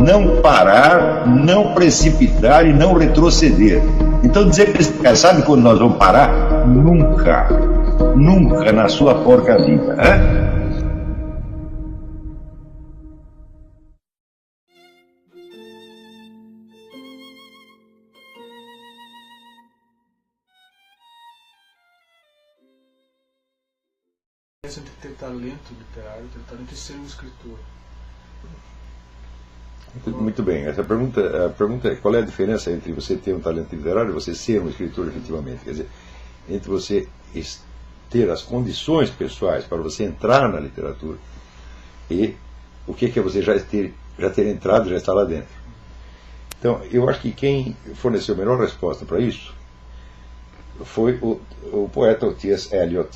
não parar, não precipitar e não retroceder. Então dizer para esse cara, sabe quando nós vamos parar? Nunca. Nunca na sua porca vida. Né? Entre ter talento literário, ter talento de ser um escritor. Muito bem. Essa a pergunta é qual é a diferença entre você ter um talento literário e você ser um escritor efetivamente? Quer dizer, entre você ter as condições pessoais para você entrar na literatura e o que é você já ter entrado e já estar lá dentro. Então, eu acho que quem forneceu a melhor resposta para isso foi o poeta T.S. Eliot,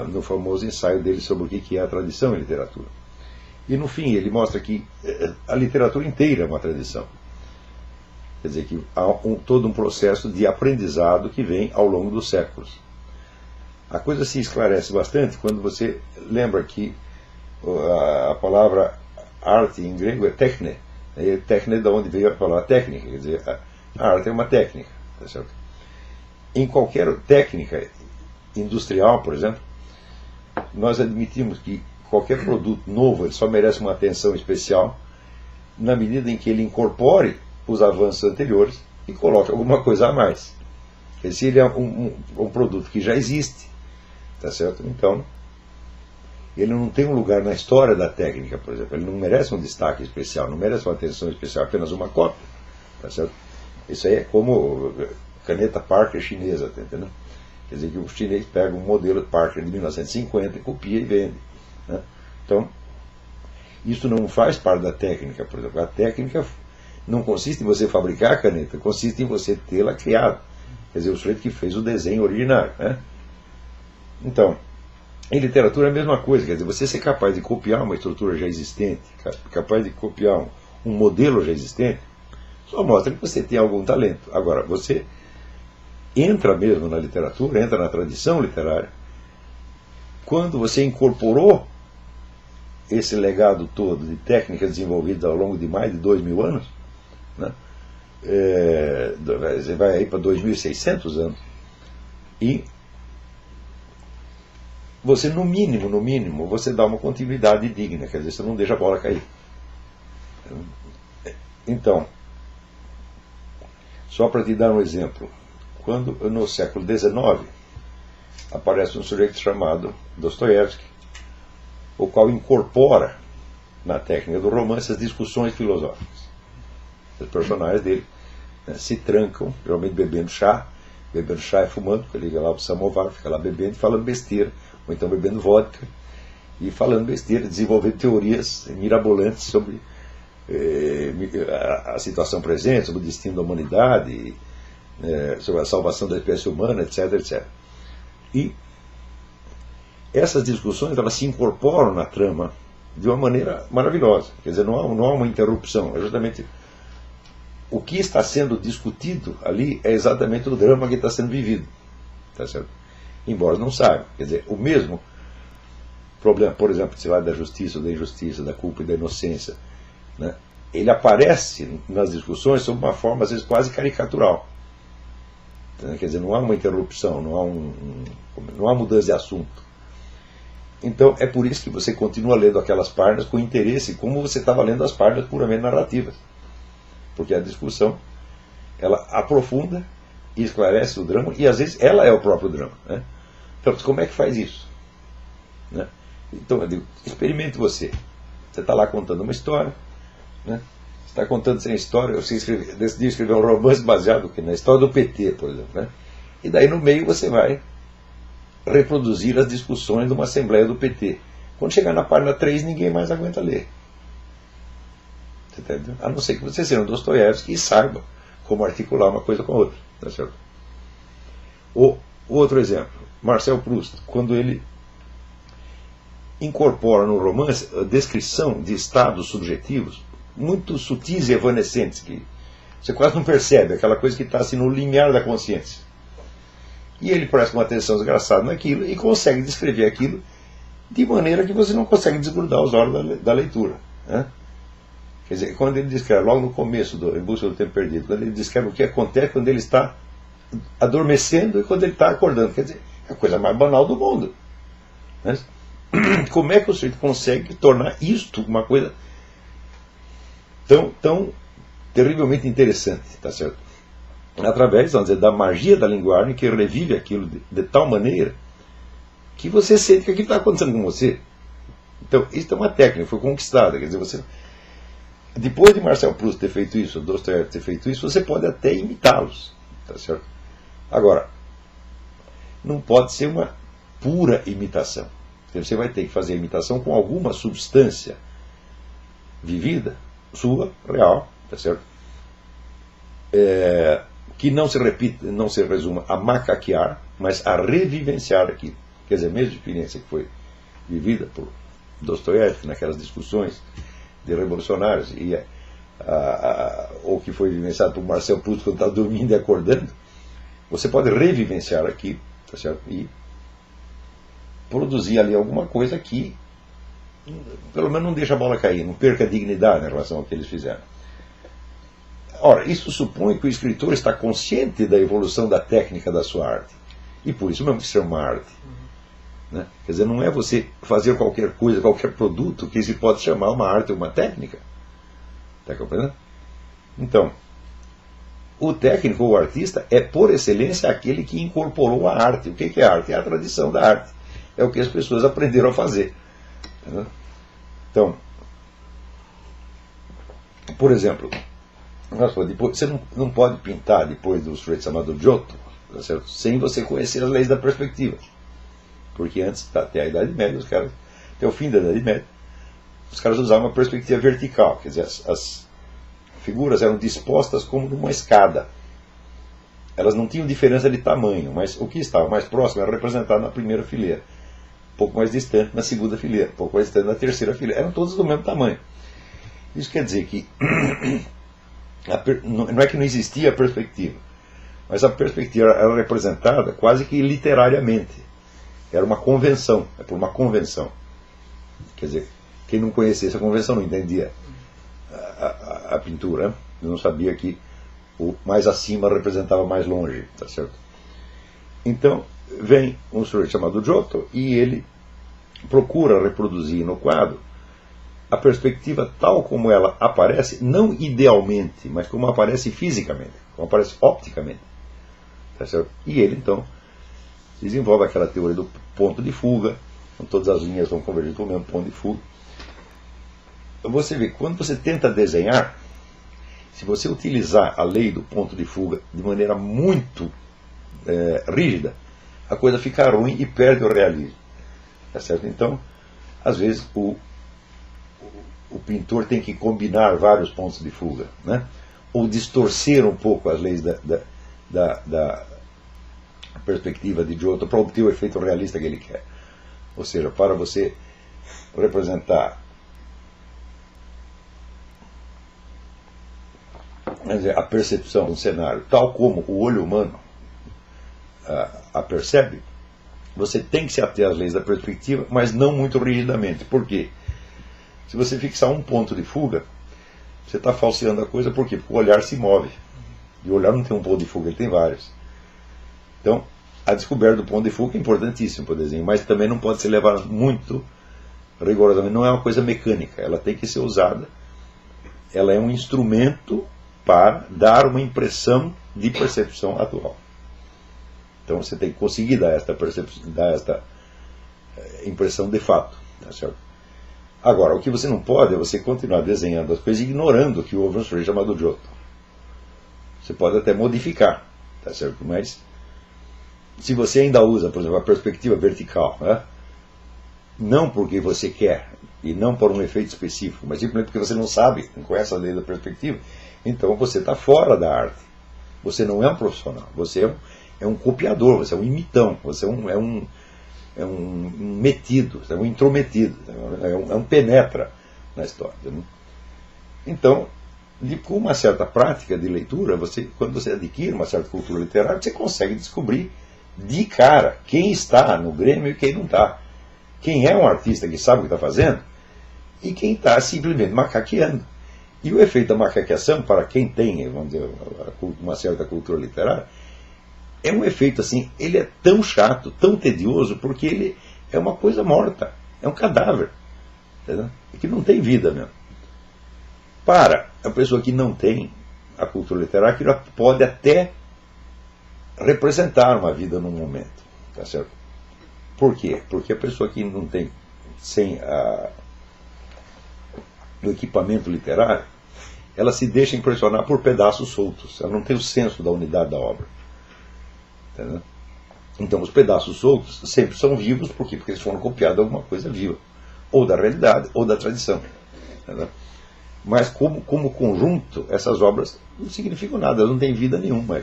no famoso ensaio dele sobre o que é a tradição em literatura. E no fim ele mostra que a literatura inteira é uma tradição. Quer dizer que há todo um processo de aprendizado que vem ao longo dos séculos. A coisa se esclarece bastante quando você lembra que a palavra arte em grego é techne. E techne é de onde veio a palavra técnica. Quer dizer, a arte é uma técnica. Tá certo? Em qualquer técnica industrial, por exemplo, nós admitimos que qualquer produto novo ele só merece uma atenção especial na medida em que ele incorpore os avanços anteriores e coloque alguma coisa a mais. Porque se ele é um produto que já existe, tá certo? Então, ele não tem um lugar na história da técnica, por exemplo. Ele não merece um destaque especial, não merece uma atenção especial, apenas uma cópia, tá certo? Isso aí é como caneta Parker chinesa, tá entendendo? Quer dizer que o chinês pega um modelo Parker de 1950 e copia e vende. Né? Então, isso não faz parte da técnica, por exemplo. A técnica não consiste em você fabricar a caneta, consiste em você tê-la criada. Quer dizer, o sujeito que fez o desenho originário. Né? Então, em literatura é a mesma coisa. Quer dizer, você ser capaz de copiar uma estrutura já existente, capaz de copiar um modelo já existente, só mostra que você tem algum talento. Agora, você entra mesmo na literatura, entra na tradição literária, quando você incorporou esse legado todo de técnicas desenvolvidas ao longo de mais de 2.000 anos, né? Você vai aí para 2.600 anos, e você, no mínimo, você dá uma continuidade digna, quer dizer, você não deixa a bola cair. Então, só para te dar um exemplo, quando no século XIX aparece um sujeito chamado Dostoiévski, o qual incorpora na técnica do romance as discussões filosóficas. Os personagens dele se trancam, geralmente bebendo chá e fumando, porque ele liga lá para o samovar, fica lá bebendo e falando besteira, ou então bebendo vodka e falando besteira, desenvolvendo teorias mirabolantes sobre a situação presente, sobre o destino da humanidade, sobre a salvação da espécie humana, etc, etc. E essas discussões elas se incorporam na trama de uma maneira maravilhosa. Quer dizer, não há uma interrupção. É justamente o que está sendo discutido ali é exatamente o drama que está sendo vivido. Tá certo? Embora não saiba. Quer dizer, o mesmo problema, por exemplo, sei lá, da justiça ou da injustiça, da culpa e da inocência, né? Ele aparece nas discussões sob uma forma, às vezes, quase caricatural. Quer dizer, não há uma interrupção, não há mudança de assunto. Então, é por isso que você continua lendo aquelas páginas com interesse, como você estava lendo as páginas puramente narrativas. Porque a discussão, ela aprofunda e esclarece o drama, e às vezes ela é o próprio drama. Né? Então, como é que faz isso? Né? Então, eu digo, experimente você. Você está lá contando uma história, né? Você está contando essa história, você decidiu escrever um romance baseado na história do PT, por exemplo. Né? E daí no meio você vai reproduzir as discussões de uma assembleia do PT. Quando chegar na página 3, ninguém mais aguenta ler. Você tá entendendo? A não ser que você seja um Dostoiévski e saiba como articular uma coisa com a outra. Tá certo? O outro exemplo, Marcel Proust, quando ele incorpora no romance a descrição de estados subjetivos muito sutis e evanescentes, que você quase não percebe, aquela coisa que está assim no limiar da consciência. E ele presta uma atenção desgraçada naquilo e consegue descrever aquilo de maneira que você não consegue desgrudar os olhos da leitura. Né? Quer dizer, quando ele descreve, logo no começo do Em Busca do Tempo Perdido, quando ele descreve o que acontece quando ele está adormecendo e quando ele está acordando. Quer dizer, é a coisa mais banal do mundo. Mas, como é que o sujeito consegue tornar isto uma coisa tão terrivelmente interessante, tá certo? Através, vamos dizer, da magia da linguagem que revive aquilo de tal maneira que você sente que aquilo está acontecendo com você. Então, isso é uma técnica, foi conquistada. Quer dizer, você, depois de Marcel Proust ter feito isso, Dostoiévski ter feito isso, você pode até imitá-los, tá certo? Agora, não pode ser uma pura imitação. Você vai ter que fazer a imitação com alguma substância vivida, sua, real, tá certo? Que não se repita, não se resuma a macaquear, mas a revivenciar aquilo. Quer dizer, a mesma experiência que foi vivida por Dostoiévski naquelas discussões de revolucionários, ou que foi vivenciado por Marcel Proust quando está dormindo e acordando, você pode revivenciar aquilo, tá certo? E produzir ali alguma coisa que, pelo menos, não deixa a bola cair, não perca a dignidade em relação ao que eles fizeram. Ora, isso supõe que o escritor está consciente da evolução da técnica da sua arte. E por isso mesmo que isso é uma arte. Né? Quer dizer, não é você fazer qualquer coisa, qualquer produto, que se pode chamar uma arte ou uma técnica. Está compreendendo? Então, o técnico ou o artista é, por excelência, aquele que incorporou a arte. O que é arte? É a tradição da arte. É o que as pessoas aprenderam a fazer. Entendeu? Então, por exemplo, você não pode pintar depois do sujeito chamado Giotto, tá certo? Sem você conhecer as leis da perspectiva. Porque antes, até a Idade Média, até o fim da Idade Média, os caras usavam uma perspectiva vertical. Quer dizer, as figuras eram dispostas como numa escada. Elas não tinham diferença de tamanho, mas o que estava mais próximo era representado na primeira fileira, um pouco mais distante na segunda fileira, um pouco mais distante na terceira fileira. Eram todos do mesmo tamanho. Isso quer dizer que não é que não existia a perspectiva, mas a perspectiva era representada quase que literariamente. Era uma convenção, é por uma convenção. Quer dizer, quem não conhecesse a convenção não entendia a pintura, não sabia que o mais acima representava mais longe, tá certo? Então, vem um sujeito chamado Giotto e ele procura reproduzir no quadro a perspectiva tal como ela aparece, não idealmente, mas como aparece fisicamente, como aparece opticamente, tá certo? E ele, então, desenvolve aquela teoria do ponto de fuga, onde todas as linhas vão convergir para o mesmo ponto de fuga. Você vê, quando você tenta desenhar, se você utilizar a lei do ponto de fuga de maneira muito rígida, a coisa fica ruim e perde o realismo. Tá certo? Então, às vezes, o pintor tem que combinar vários pontos de fuga, né? Ou distorcer um pouco as leis da perspectiva de Giotto para obter o efeito realista que ele quer. Ou seja, para você representar a percepção do cenário tal como o olho humano a percebe, você tem que se ater às leis da perspectiva, mas não muito rigidamente. Por quê? Se você fixar um ponto de fuga, você está falseando a coisa. Por quê? Porque o olhar se move. E o olhar não tem um ponto de fuga, ele tem vários. Então, a descoberta do ponto de fuga é importantíssimo para o desenho, mas também não pode ser levada muito rigorosamente. Não é uma coisa mecânica, ela tem que ser usada. Ela é um instrumento para dar uma impressão de percepção atual. Então você tem que conseguir dar esta impressão de fato. Tá certo? Agora, o que você não pode é você continuar desenhando as coisas ignorando que houve um sujeito chamado Giotto. Você pode até modificar, tá certo? Mas se você ainda usa, por exemplo, a perspectiva vertical, né? Não porque você quer e não por um efeito específico, mas simplesmente porque você não sabe, não conhece a lei da perspectiva, então você está fora da arte. Você não é um profissional, você é um copiador, você é um imitão, você é um metido, é um intrometido, é um penetra na história. Né? Então, com uma certa prática de leitura, quando você adquire uma certa cultura literária, você consegue descobrir de cara quem está no Grêmio e quem não está. Quem é um artista que sabe o que está fazendo e quem está simplesmente macaqueando. E o efeito da macaqueação, para quem tem, vamos dizer, uma certa cultura literária, é um efeito assim, ele é tão chato, tão tedioso, porque ele é uma coisa morta, é um cadáver, entendeu? Que não tem vida mesmo. Para a pessoa que não tem a cultura literária, que pode até representar uma vida num momento, tá certo? Por quê? Porque a pessoa que não tem, sem o equipamento literário, ela se deixa impressionar por pedaços soltos, ela não tem o senso da unidade da obra. Entendeu? Então os pedaços soltos sempre são vivos, por quê? Porque eles foram copiados de alguma coisa viva, ou da realidade, ou da tradição. Entendeu? Mas como conjunto, essas obras não significam nada, elas não têm vida nenhuma,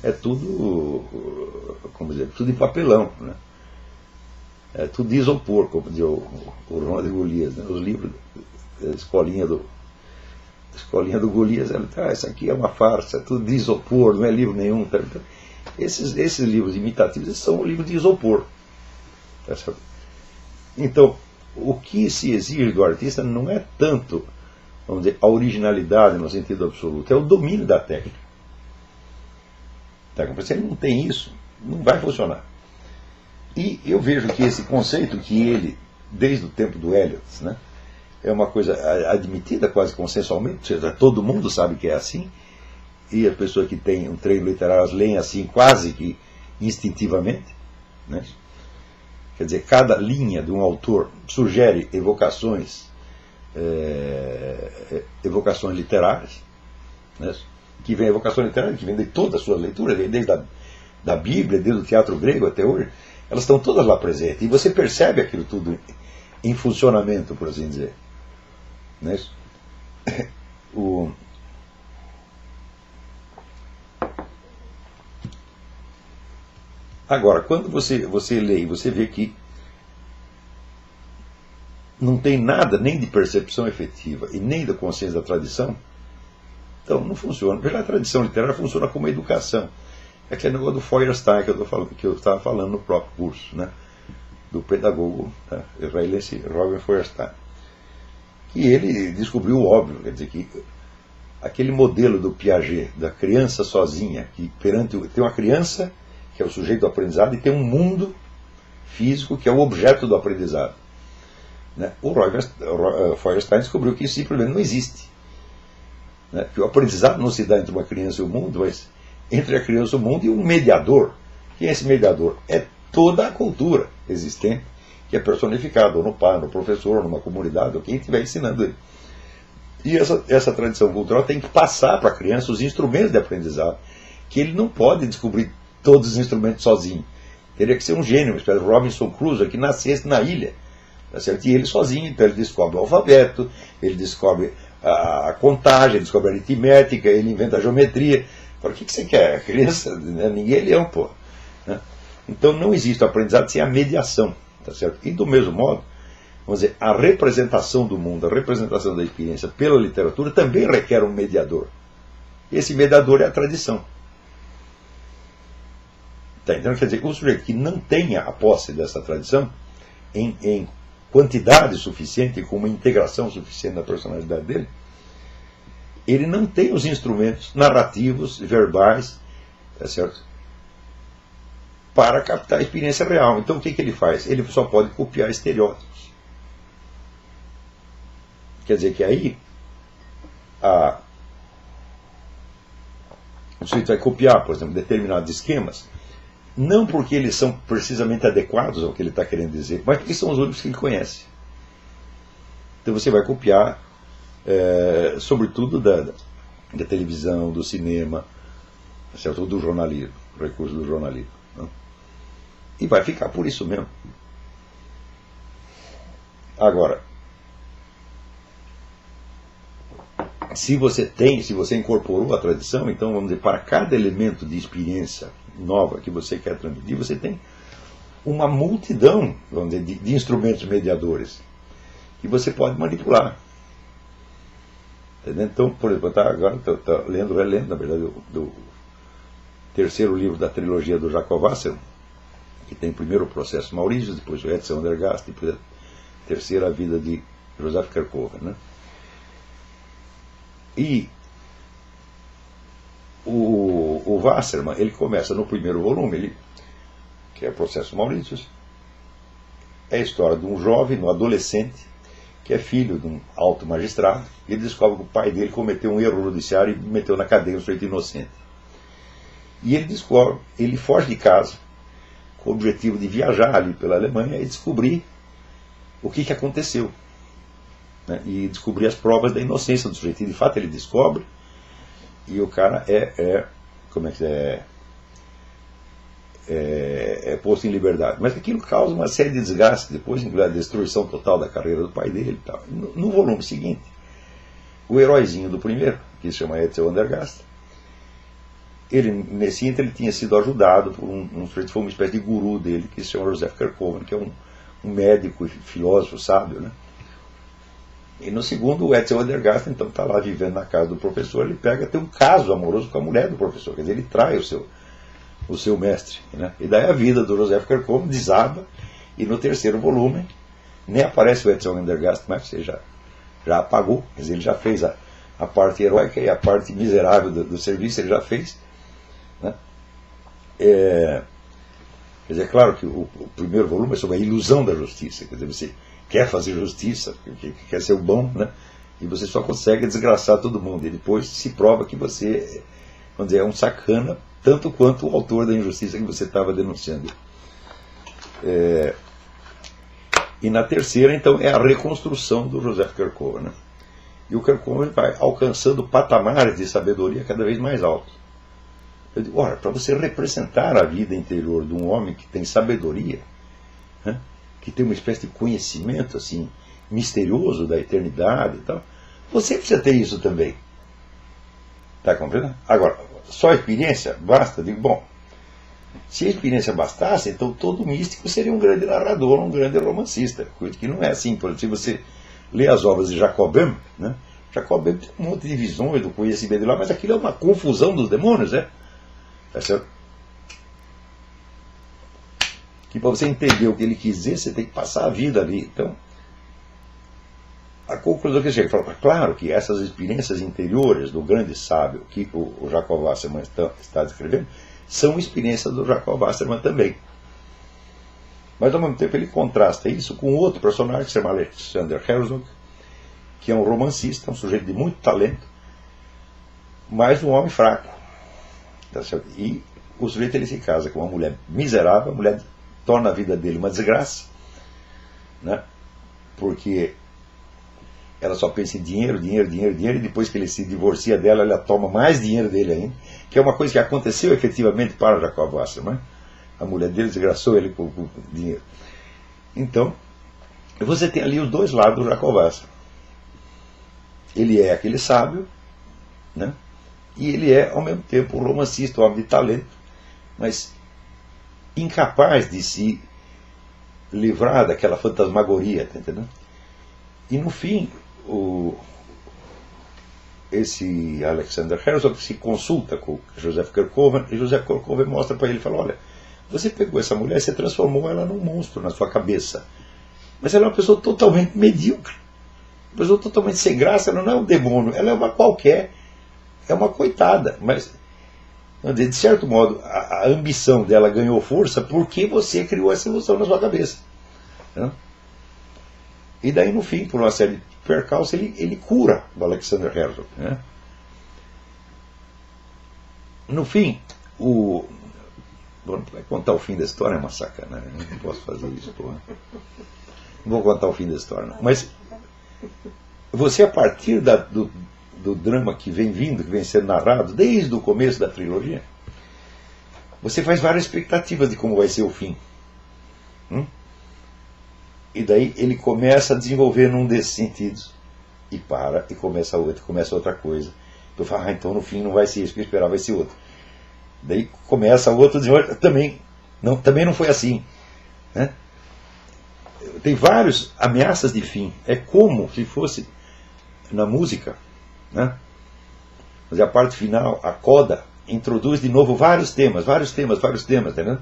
é tudo, como dizer, tudo em papelão, né? É tudo de isopor, como dizia o Ronald de Golias, né? Os livros da escolinha do Golias, isso aqui é uma farsa, é tudo de isopor, não é livro nenhum. Tá? Esses livros imitativos são livros de isopor. Tá? Então, o que se exige do artista não é tanto, vamos dizer, a originalidade no sentido absoluto, é o domínio da técnica. Tá? Se ele não tem isso, não vai funcionar. E eu vejo que esse conceito que ele, desde o tempo do Eliot, né, é uma coisa admitida quase consensualmente, ou seja, todo mundo sabe que é assim, e as pessoas que têm um treino literário as leem assim quase que instintivamente, né? Quer dizer, cada linha de um autor sugere evocações literárias, né? Que vem evocações literárias, que vem de todas as suas leituras, vem desde da Bíblia, desde o teatro grego até hoje, elas estão todas lá presentes, e você percebe aquilo tudo em funcionamento, por assim dizer. Não é isso? Agora, quando você lê e você vê que não tem nada nem de percepção efetiva e nem da consciência da tradição, então não funciona. Porque a tradição literária funciona como educação. É aquele negócio do Feuerstein que eu estava falando no próprio curso, né? Do pedagogo, tá, israelense Robin Feuerstein. Que ele descobriu o óbvio, quer dizer que aquele modelo do Piaget, da criança sozinha, que tem uma criança, que é o sujeito do aprendizado, e tem um mundo físico, que é o objeto do aprendizado. Né? O Feuerstein descobriu que isso simplesmente não existe. Né? Que o aprendizado não se dá entre uma criança e o mundo, mas entre a criança e o mundo e um mediador. Quem é esse mediador? É toda a cultura existente, que é personificada ou no pai, no professor, numa comunidade, ou quem estiver ensinando ele. E essa tradição cultural tem que passar para a criança os instrumentos de aprendizado, que ele não pode descobrir todos os instrumentos sozinho. Teria que ser um gênio, uma espécie de Robinson Crusoe, que nascesse na ilha. Tá certo? E ele sozinho, então ele descobre o alfabeto, ele descobre a contagem, ele descobre a aritmética, ele inventa a geometria. Fala, o que você quer? A criança, ninguém é leão, pô. Né? Então não existe o aprendizado sem a mediação. Tá certo? E do mesmo modo, vamos dizer, a representação do mundo, a representação da experiência pela literatura também requer um mediador. Esse mediador é a tradição. Tá, então, quer dizer, o sujeito que não tenha a posse dessa tradição, em quantidade suficiente, com uma integração suficiente na personalidade dele, ele não tem os instrumentos narrativos, verbais, tá certo? Para captar a experiência real. Então o que ele faz? Ele só pode copiar estereótipos. Quer dizer que aí o sujeito vai copiar, por exemplo, determinados esquemas, não porque eles são precisamente adequados ao que ele está querendo dizer, mas porque são os únicos que ele conhece. Então você vai copiar, sobretudo da televisão, do cinema, certo? Do jornalismo, recurso do jornalismo. Não? E vai ficar por isso mesmo. Agora, se você incorporou a tradição, então vamos dizer, para cada elemento de experiência nova que você quer transmitir, você tem uma multidão, vamos dizer, de instrumentos mediadores que você pode manipular. Entendeu? Então, por exemplo, agora estou relendo, na verdade, do terceiro livro da trilogia do Jacob Wasserman, que tem primeiro o Processo Maurício, depois o Edson Andergast, depois a terceira vida de Joseph Kerkover, né? E o Wassermann, ele começa no primeiro volume, que é o Processo Mauritius, é a história de um jovem, um adolescente, que é filho de um alto magistrado, e ele descobre que o pai dele cometeu um erro judiciário e meteu na cadeia um sujeito inocente. E ele descobre, ele foge de casa, com o objetivo de viajar ali pela Alemanha e descobrir o que aconteceu, né? E descobrir as provas da inocência do sujeito. E de fato ele descobre, e o cara é posto em liberdade. Mas aquilo causa uma série de desgastes, depois inclui a destruição total da carreira do pai dele e tal. No volume seguinte, o heróizinho do primeiro, que se chama Etzel Andergast, nesse ínter ele tinha sido ajudado por um sujeito que foi uma espécie de guru dele, que se chama Joseph Kerkoven, que é um médico e filósofo sábio, né? E no segundo, o Etzel Andergast então está lá vivendo na casa do professor, ele tem um caso amoroso com a mulher do professor, quer dizer, ele trai o seu mestre, né? E daí a vida do Joseph Kerkoven desaba, e no terceiro volume nem aparece o Etzel Andergast, mas você já apagou, quer dizer, ele já fez a parte heróica e a parte miserável do serviço, ele já fez, né? Quer dizer, é claro que o primeiro volume é sobre a ilusão da justiça, quer dizer, você quer fazer justiça, quer ser o bom, né? E você só consegue desgraçar todo mundo, e depois se prova que você, vamos dizer, é um sacana, tanto quanto o autor da injustiça que você estava denunciando. E na terceira, então, é a reconstrução do Joseph Kerkoven, né? E o Kerkoven vai alcançando patamares de sabedoria cada vez mais altos. Eu digo, ora, para você representar a vida interior de um homem que tem sabedoria, né, que tem uma espécie de conhecimento assim misterioso da eternidade e tal, você precisa ter isso também. Está compreendendo? Agora, só a experiência basta? Digo, bom, se a experiência bastasse, então todo místico seria um grande narrador, um grande romancista, coisa que não é assim. Por exemplo, se você lê as obras de Jacob Böhm, né? Jacob Böhm tem um monte de visões do conhecimento de lá, mas aquilo é uma confusão dos demônios, né? Tá certo? Que para você entender o que ele quis dizer, você tem que passar a vida ali. Então, a conclusão que chega, claro que essas experiências interiores do grande sábio que o Jacob Wassermann está descrevendo, são experiências do Jacob Wassermann também. Mas ao mesmo tempo ele contrasta isso com outro personagem que se chama Alexander Herzog, que é um romancista, um sujeito de muito talento, mas um homem fraco. Tá certo? E o sujeito ele se casa com uma mulher miserável, a mulher torna a vida dele uma desgraça, né? Porque ela só pensa em dinheiro, dinheiro, dinheiro, dinheiro, e depois que ele se divorcia dela, ela toma mais dinheiro dele ainda, que é uma coisa que aconteceu efetivamente para Jacob Wassermann. A mulher dele desgraçou ele com dinheiro. Então, você tem ali os dois lados do Jacob Wassermann. Ele é aquele sábio, né? E ele é, ao mesmo tempo, um romancista, um homem de talento, mas incapaz de se livrar daquela fantasmagoria, tá entendendo? E no fim, esse Alexander Herzog se consulta com Joseph Kerkoven, e Joseph Kerkoven mostra para ele, fala, olha, você pegou essa mulher e você transformou ela num monstro na sua cabeça, mas ela é uma pessoa totalmente medíocre, uma pessoa totalmente sem graça, ela não é um demônio, ela é uma qualquer, é uma coitada, mas de certo modo a ambição dela ganhou força porque você criou essa ilusão na sua cabeça, né? E daí no fim, por uma série de percalços, ele cura o Alexander Herzog, né? No fim, vai contar o fim da história é uma sacanagem, não posso fazer isso, porra. Não vou contar o fim da história, não. Mas você, a partir do drama que vem sendo narrado desde o começo da trilogia, você faz várias expectativas de como vai ser o fim. E daí ele começa a desenvolver num desses sentidos e para, e começa outra coisa. Eu falo, então no fim não vai ser isso que eu esperava, vai ser outro. Daí começa outro desenvolvimento, também não foi assim, né? Tem várias ameaças de fim. É como se fosse na música, né? Mas a parte final, a coda, introduz de novo vários temas, tá, né?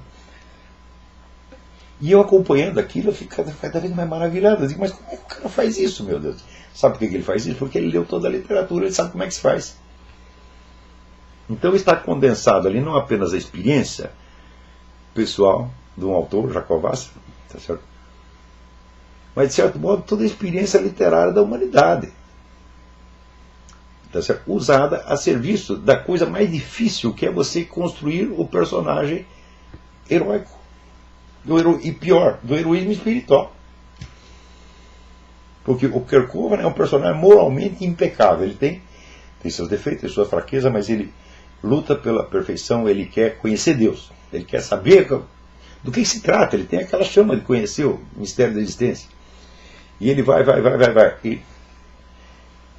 E eu acompanhando aquilo, eu fico cada vez mais maravilhado. Eu digo, mas como é que o cara faz isso, meu Deus? Sabe por que ele faz isso? Porque ele leu toda a literatura, ele sabe como é que se faz. Então está condensado ali não apenas a experiência pessoal de um autor, Jacobacci, tá certo? Mas, de certo modo, toda a experiência literária da humanidade, tá certo? Usada a serviço da coisa mais difícil, que é você construir o personagem heróico. E pior, do heroísmo espiritual. Porque o Kierkegaard é um personagem moralmente impecável. Ele tem seus defeitos, tem suas fraquezas, mas ele luta pela perfeição, ele quer conhecer Deus. Ele quer saber do que se trata. Ele tem aquela chama de conhecer o mistério da existência. E ele vai.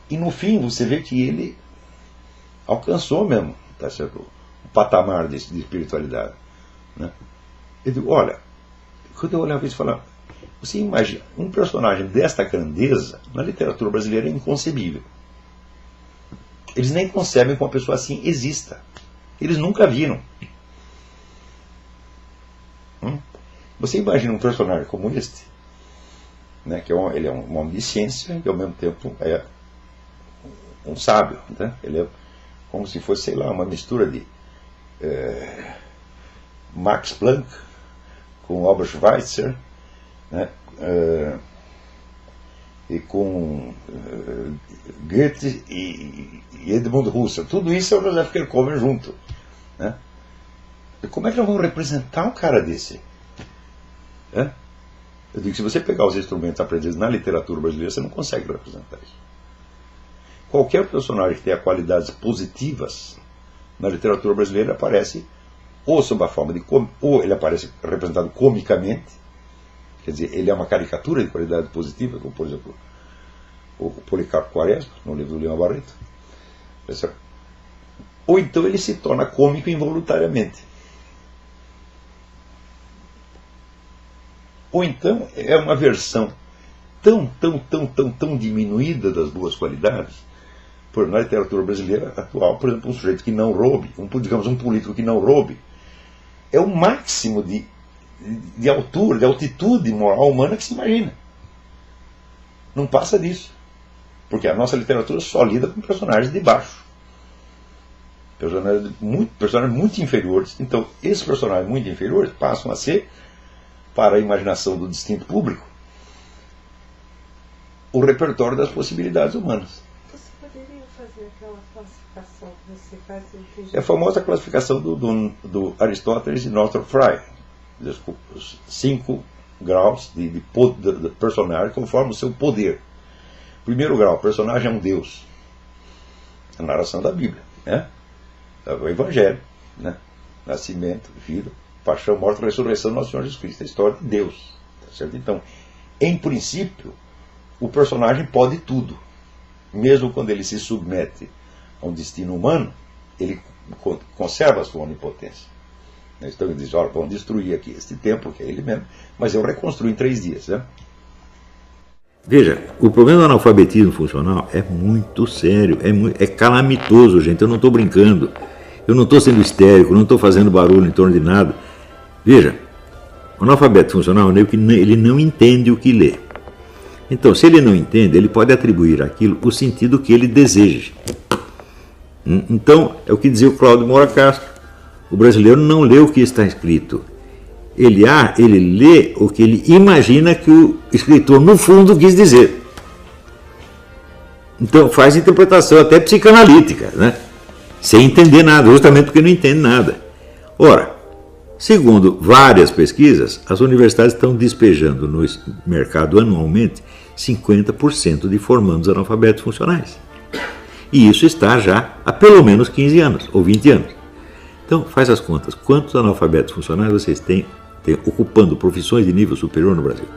E no fim você vê que ele alcançou mesmo, tá certo? O patamar de espiritualidade. Né? Eu digo, olha, quando eu olhava isso e falava, você imagina, um personagem desta grandeza, na literatura brasileira é inconcebível. Eles nem concebem que uma pessoa assim exista. Eles nunca viram. Você imagina um personagem como este, né, que ele é um homem de ciência e ao mesmo tempo é um sábio. Né? Ele é como se fosse, sei lá, uma mistura de Max Planck com Albert Schweitzer, né, e com Goethe e Edmund Husserl. Tudo isso é o Joseph Kierkegaard junto. Né? E como é que nós vamos representar um cara desse? Eu digo que se você pegar os instrumentos aprendidos na literatura brasileira, você não consegue representar isso. Qualquer personagem que tenha qualidades positivas na literatura brasileira aparece ou sob a forma de ou ele aparece representado comicamente, quer dizer, ele é uma caricatura de qualidade positiva, como por exemplo o Policarpo Quaresma, no livro do Leão Barreto. Ou então ele se torna cômico involuntariamente. Ou então é uma versão tão diminuída das boas qualidades. Na literatura brasileira atual, por exemplo, um sujeito que não roube, digamos um político que não roube, é o máximo de altura, de altitude moral humana que se imagina. Não passa disso. Porque a nossa literatura só lida com personagens de baixo. Personagens muito inferiores. Então, esses personagens muito inferiores passam a ser, para a imaginação do distinto público, o repertório das possibilidades humanas. Você poderia fazer aquela classificação que você faz? É a famosa classificação do Aristóteles e Northrop Frye. Os 5 graus de personagem conforme o seu poder. Primeiro grau, o personagem é um Deus. A narração da Bíblia. Né? O Evangelho. Né? Nascimento, vida, paixão, morte, ressurreição do nosso Senhor Jesus Cristo. A história de Deus. Tá certo? Então, em princípio, o personagem pode tudo. Mesmo quando ele se submete a um destino humano, ele conserva a sua onipotência. Então ele diz, olha, vamos destruir aqui este templo, que é ele mesmo, mas eu reconstruo em 3 dias. Né? Veja, o problema do analfabetismo funcional é muito sério, é calamitoso, gente, eu não estou brincando, eu não estou sendo histérico, não estou fazendo barulho em torno de nada. Veja, o analfabeto funcional é que ele não entende o que lê. Então, se ele não entende, ele pode atribuir àquilo o sentido que ele deseja. Então, é o que dizia o Cláudio Moura Castro. O brasileiro não lê o que está escrito. Ele lê o que ele imagina que o escritor, no fundo, quis dizer. Então, faz interpretação até psicanalítica, né? Sem entender nada, justamente porque não entende nada. Ora, segundo várias pesquisas, as universidades estão despejando no mercado anualmente 50% de formandos analfabetos funcionais. E isso está já há pelo menos 15 anos, ou 20 anos. Então, faz as contas. Quantos analfabetos funcionais vocês têm ocupando profissões de nível superior no Brasil?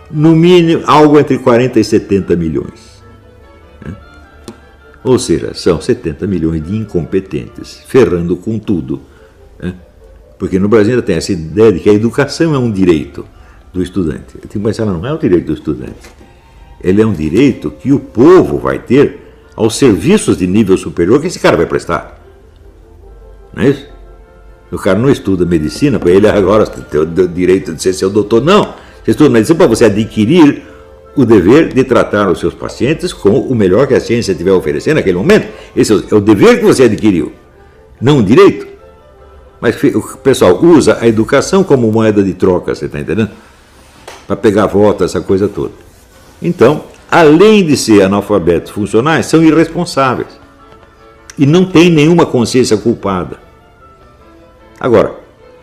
No mínimo, algo entre 40 e 70 milhões. Ou seja, são 70 milhões de incompetentes, ferrando com tudo. Porque no Brasil ainda tem essa ideia de que a educação é um direito do estudante. Mas ela não é um direito do estudante. Ele é um direito que o povo vai ter aos serviços de nível superior que esse cara vai prestar. Não é isso? O cara não estuda medicina, para ele agora tem o direito de ser seu doutor. Não. Você estuda medicina para você adquirir o dever de tratar os seus pacientes com o melhor que a ciência estiver oferecendo naquele momento. Esse é o dever que você adquiriu, não o direito. Mas o pessoal usa a educação como moeda de troca, você está entendendo? Para pegar voto, essa coisa toda. Então, além de ser analfabetos funcionais, são irresponsáveis. E não têm nenhuma consciência culpada. Agora,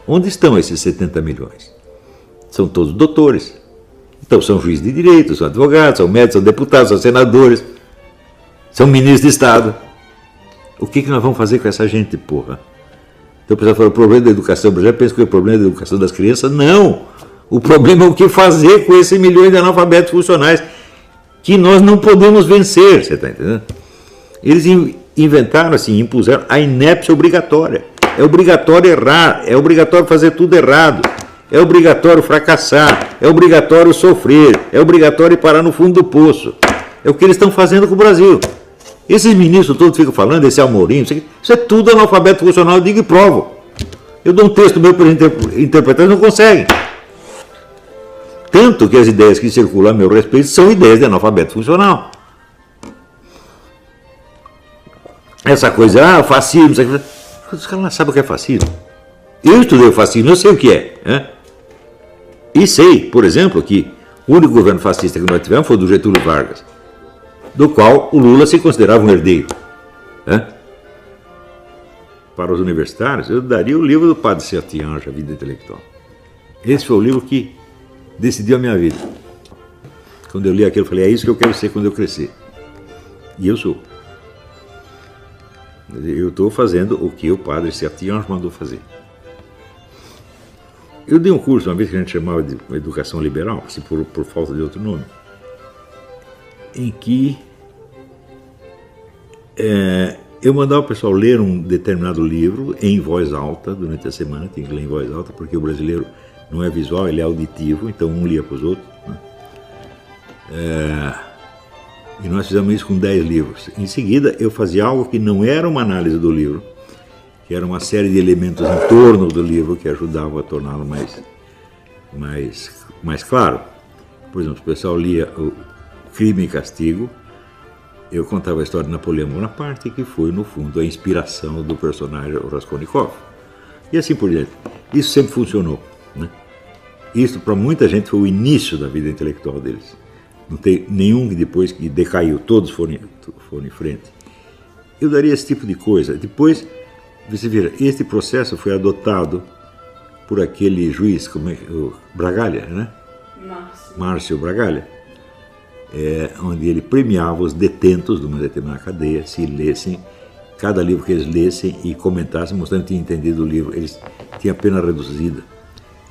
onde estão esses 70 milhões? São todos doutores. Então, são juízes de direito, são advogados, são médicos, são deputados, são senadores, são ministros de Estado. O que nós vamos fazer com essa gente, porra? Então, o pessoal fala, o problema da educação brasileira, pensa que é o problema da educação das crianças. Não! O problema é o que fazer com esses milhões de analfabetos funcionais que nós não podemos vencer, você está entendendo? Eles inventaram, assim, impuseram a inépcia obrigatória. É obrigatório errar, é obrigatório fazer tudo errado, é obrigatório fracassar, é obrigatório sofrer, é obrigatório parar no fundo do poço. É o que eles estão fazendo com o Brasil. Esses ministros todos ficam falando, esse Amorim, isso é tudo analfabeto funcional, eu digo e provo. Eu dou um texto meu para interpretar, eles não conseguem. Tanto que as ideias que circulam a meu respeito são ideias de analfabeto funcional. Essa coisa, fascismo, isso aqui. Os caras não sabem o que é fascismo. Eu estudei o fascismo, eu sei o que é. Né? E sei, por exemplo, que o único governo fascista que nós tivemos foi o do Getúlio Vargas, do qual o Lula se considerava um herdeiro. Né? Para os universitários, eu daria o livro do Padre Sertiange, A Vida Intelectual. Esse foi o livro que decidiu a minha vida. Quando eu li aquilo, eu falei, é isso que eu quero ser quando eu crescer. E eu sou. Eu estou fazendo o que o Padre Sertiange mandou fazer. Eu dei um curso, uma vez que a gente chamava de educação liberal, assim, por falta de outro nome, em que eu mandava o pessoal ler um determinado livro em voz alta durante a semana, tinha que ler em voz alta, porque o brasileiro não é visual, ele é auditivo, então um lia para os outros. Né? E nós fizemos isso com 10 livros. Em seguida, eu fazia algo que não era uma análise do livro, que era uma série de elementos em torno do livro que ajudavam a torná-lo mais claro. Por exemplo, o pessoal lia o Crime e Castigo, eu contava a história de Napoleão Bonaparte, que foi, no fundo, a inspiração do personagem Raskolnikov. E assim por diante. Isso sempre funcionou. Né? Isso, para muita gente, foi o início da vida intelectual deles. Não tem nenhum que depois que decaiu, todos foram em frente. Eu daria esse tipo de coisa. Depois, você vira, este processo foi adotado por aquele juiz, o Bragalha, né? Márcio Bragalha, onde ele premiava os detentos de uma determinada cadeia, se lessem, cada livro que eles lessem e comentassem, mostrando que tinham entendido o livro, eles tinham a pena reduzida.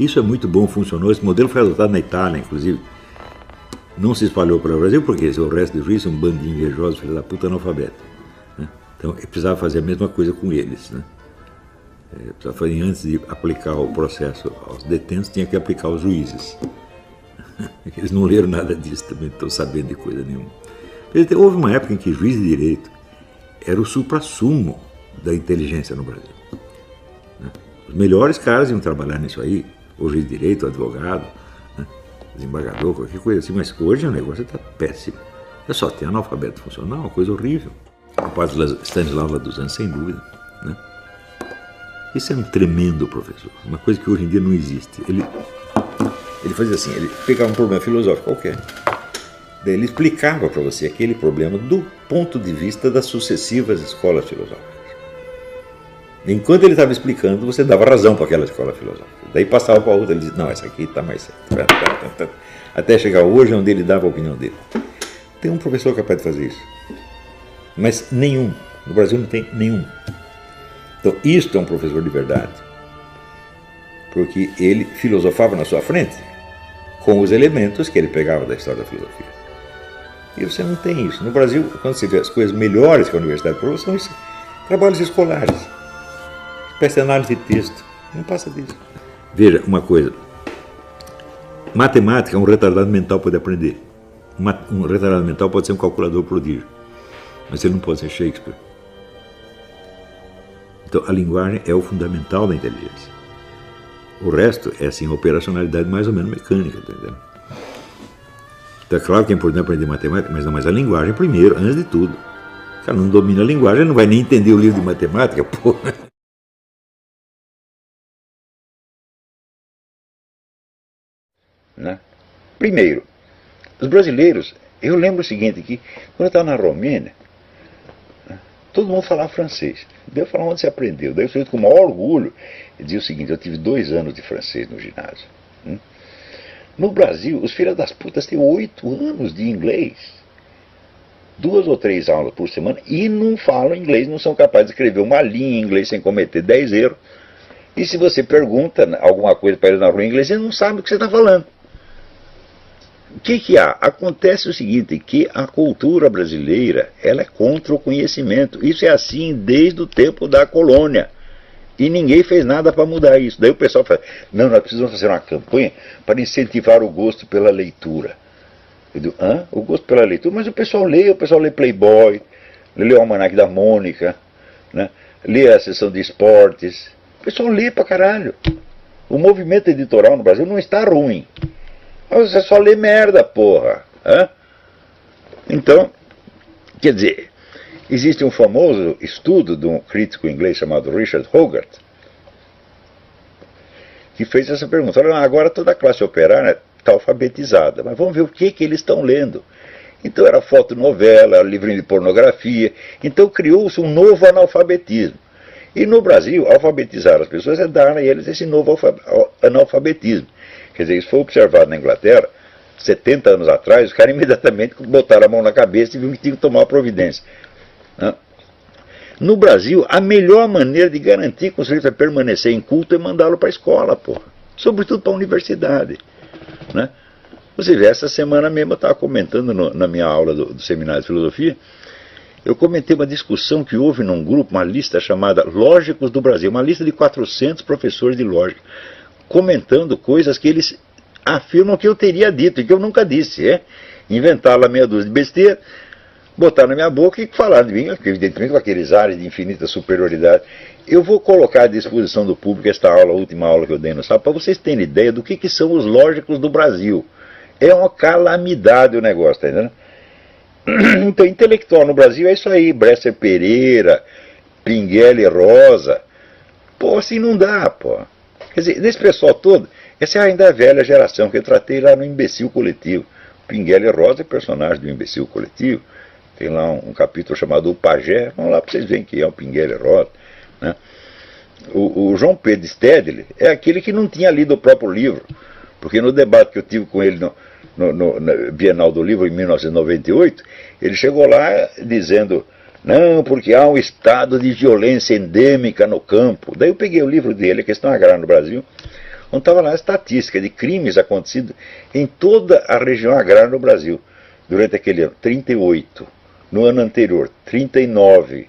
Isso é muito bom, funcionou. Esse modelo foi adotado na Itália, inclusive. Não se espalhou para o Brasil, porque o resto dos juízes é um bando de invejosos, filho da puta, analfabeto. Né? Então, eu precisava fazer a mesma coisa com eles. Né? Eu precisava fazer, antes de aplicar o processo aos detentos, tinha que aplicar aos juízes. Eles não leram nada disso também, não estão sabendo de coisa nenhuma. Houve uma época em que juiz de direito era o suprassumo da inteligência no Brasil. Né? Os melhores caras iam trabalhar nisso aí, o juiz de direito, o advogado, desembargador, qualquer coisa assim, mas hoje o negócio está péssimo. É só ter analfabeto funcional, uma coisa horrível. O padre Stanislau Laduzan, sem dúvida. Né? Isso é um tremendo professor, uma coisa que hoje em dia não existe. Ele fazia assim, ele pegava um problema filosófico qualquer, daí ele explicava para você aquele problema do ponto de vista das sucessivas escolas filosóficas. Enquanto ele estava explicando, você dava razão para aquela escola filosófica. Daí passava para a outra, ele dizia, não, essa aqui está mais certa. Até chegar hoje, onde ele dava a opinião dele. Tem um professor capaz de fazer isso. Mas nenhum. No Brasil não tem nenhum. Então, isto é um professor de verdade. Porque ele filosofava na sua frente com os elementos que ele pegava da história da filosofia. E você não tem isso. No Brasil, quando você vê as coisas melhores que a universidade prova, são trabalhos escolares. Espécie de análise de texto. Não passa disso. Veja, uma coisa. Matemática, um retardado mental pode aprender. Um retardado mental pode ser um calculador prodígio. Mas ele não pode ser Shakespeare. Então, a linguagem é o fundamental da inteligência. O resto é, assim, operacionalidade mais ou menos mecânica, tá entendendo? Então, é claro que é importante aprender matemática, mas a linguagem primeiro, antes de tudo. O cara não domina a linguagem, não vai nem entender o livro de matemática, pô. Né? Primeiro, os brasileiros, eu lembro o seguinte, que quando eu estava na Romênia, todo mundo falava francês. Daí eu falava onde você aprendeu. Daí eu falei com o maior orgulho, e dizia o seguinte: eu tive 2 anos de francês no ginásio. No Brasil, os filhos das putas têm 8 anos de inglês. 2 ou 3 aulas por semana e não falam inglês, não são capazes de escrever uma linha em inglês sem cometer 10 erros. E se você pergunta alguma coisa para eles na rua em inglês, eles não sabem o que você está falando. O que há? Acontece o seguinte, que a cultura brasileira, ela é contra o conhecimento. Isso é assim desde o tempo da colônia. E ninguém fez nada para mudar isso. Daí o pessoal fala, não, nós precisamos fazer uma campanha para incentivar o gosto pela leitura. Eu digo, hã? O gosto pela leitura? Mas o pessoal lê Playboy, lê o Almanac da Mônica, né? Lê a seção de esportes. O pessoal lê pra caralho. O movimento editorial no Brasil não está ruim. Você só lê merda, porra. Hã? Então, quer dizer, existe um famoso estudo de um crítico inglês chamado Richard Hogarth, que fez essa pergunta. Olha, agora toda a classe operária está alfabetizada, mas vamos ver o que eles estão lendo. Então era fotonovela, era livrinho de pornografia. Então criou-se um novo analfabetismo. E no Brasil, alfabetizar as pessoas é dar a eles esse novo analfabetismo. Quer dizer, isso foi observado na Inglaterra, 70 anos atrás, os caras imediatamente botaram a mão na cabeça e viram que tinham que tomar uma providência. No Brasil, a melhor maneira de garantir que o sujeito vai permanecer em culto é mandá-lo para a escola, porra. Sobretudo para a universidade. Né? Você vê, essa semana mesmo eu estava comentando na minha aula do Seminário de Filosofia, eu comentei uma discussão que houve num grupo, uma lista chamada Lógicos do Brasil, uma lista de 400 professores de lógica, comentando coisas que eles afirmam que eu teria dito e que eu nunca disse. Inventaram lá meia dúzia de besteira, botaram na minha boca e falaram de mim, evidentemente com aqueles ares de infinita superioridade. Eu vou colocar à disposição do público esta aula, a última aula que eu dei no sábado, para vocês terem ideia do que são os lógicos do Brasil. É uma calamidade o negócio, tá entendendo? Então, intelectual no Brasil é isso aí, Bresser Pereira, Pinguelli Rosa. Pô, assim não dá, pô. Quer dizer, desse pessoal todo, essa é ainda a velha geração que eu tratei lá no Imbecil Coletivo. Pinguelli Rosa é personagem do Imbecil Coletivo. Tem lá um capítulo chamado O Pajé. Vamos lá para vocês verem quem é o Pinguelli Rosa. Né? O João Pedro Stedley é aquele que não tinha lido o próprio livro. Porque no debate que eu tive com ele na Bienal do Livro, em 1998, ele chegou lá dizendo, não, porque há um estado de violência endêmica no campo. Daí eu peguei o livro dele, A Questão Agrária no Brasil, onde estava lá a estatística de crimes acontecidos em toda a região agrária no Brasil, durante aquele ano, 38, no ano anterior, 39.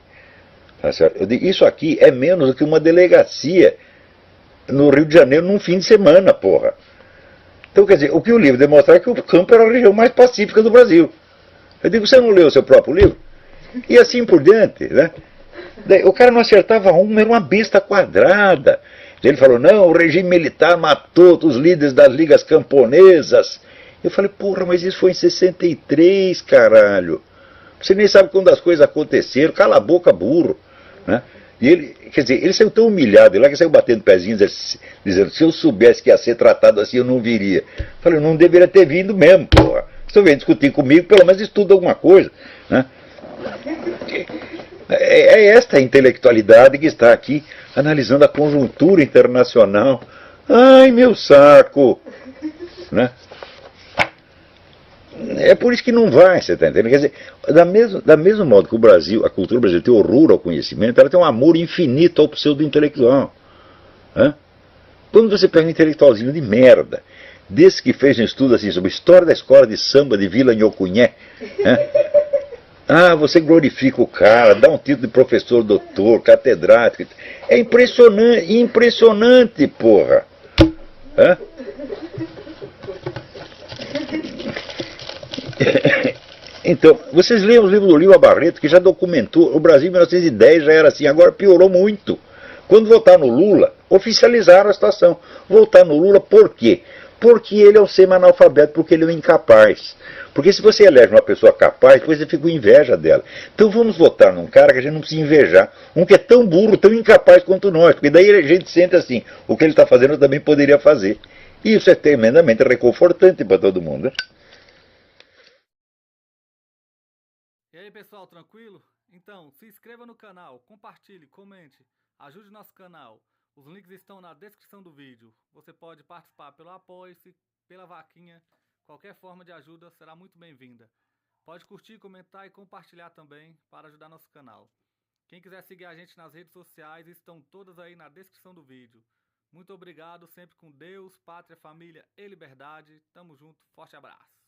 Tá certo? Eu digo, isso aqui é menos do que uma delegacia no Rio de Janeiro num fim de semana, porra. Então, quer dizer, o que o livro demonstra é que o campo era a região mais pacífica do Brasil. Eu digo, você não leu o seu próprio livro? E assim por diante, né? Daí, o cara não acertava uma, era uma besta quadrada. Ele falou, não, o regime militar matou os líderes das ligas camponesas. Eu falei, porra, mas isso foi em 63, caralho. Você nem sabe quando as coisas aconteceram, cala a boca, burro. Né? E ele, quer dizer, ele saiu tão humilhado, lá que saiu batendo pezinhos, dizendo, se eu soubesse que ia ser tratado assim, eu não viria. Eu falei, não deveria ter vindo mesmo, porra. Se eu vier discutir comigo, pelo menos estuda alguma coisa. Né? É esta intelectualidade que está aqui analisando a conjuntura internacional. Ai, meu saco! Né? É por isso que não vai, você está entendendo? Quer dizer, da mesmo modo que o Brasil, a cultura brasileira tem horror ao conhecimento, ela tem um amor infinito ao pseudo-intelectual. Né? Quando você pega um intelectualzinho de merda, desse que fez um estudo assim sobre a história da escola de samba de Vila Nhocuné, né? Ah, você glorifica o cara, dá um título de professor, doutor, catedrático. É impressionante, impressionante, porra. Hã? Então, vocês leem os livros do Lima Barreto, que já documentou, o Brasil em 1910 já era assim, agora piorou muito. Quando votar no Lula, oficializaram a situação. Votar no Lula por quê? Porque ele é um semi-analfabeto, porque ele é um incapaz. Porque se você elege uma pessoa capaz, depois você fica com inveja dela. Então vamos votar num cara que a gente não precisa invejar. Um que é tão burro, tão incapaz quanto nós. Porque daí a gente sente assim, o que ele está fazendo eu também poderia fazer. E isso é tremendamente reconfortante para todo mundo. E aí pessoal, tranquilo? Então, se inscreva no canal, compartilhe, comente, ajude nosso canal. Os links estão na descrição do vídeo. Você pode participar pelo Apoie-se, pela vaquinha. Qualquer forma de ajuda será muito bem-vinda. Pode curtir, comentar e compartilhar também para ajudar nosso canal. Quem quiser seguir a gente nas redes sociais estão todas aí na descrição do vídeo. Muito obrigado, sempre com Deus, pátria, família e liberdade. Tamo junto, forte abraço.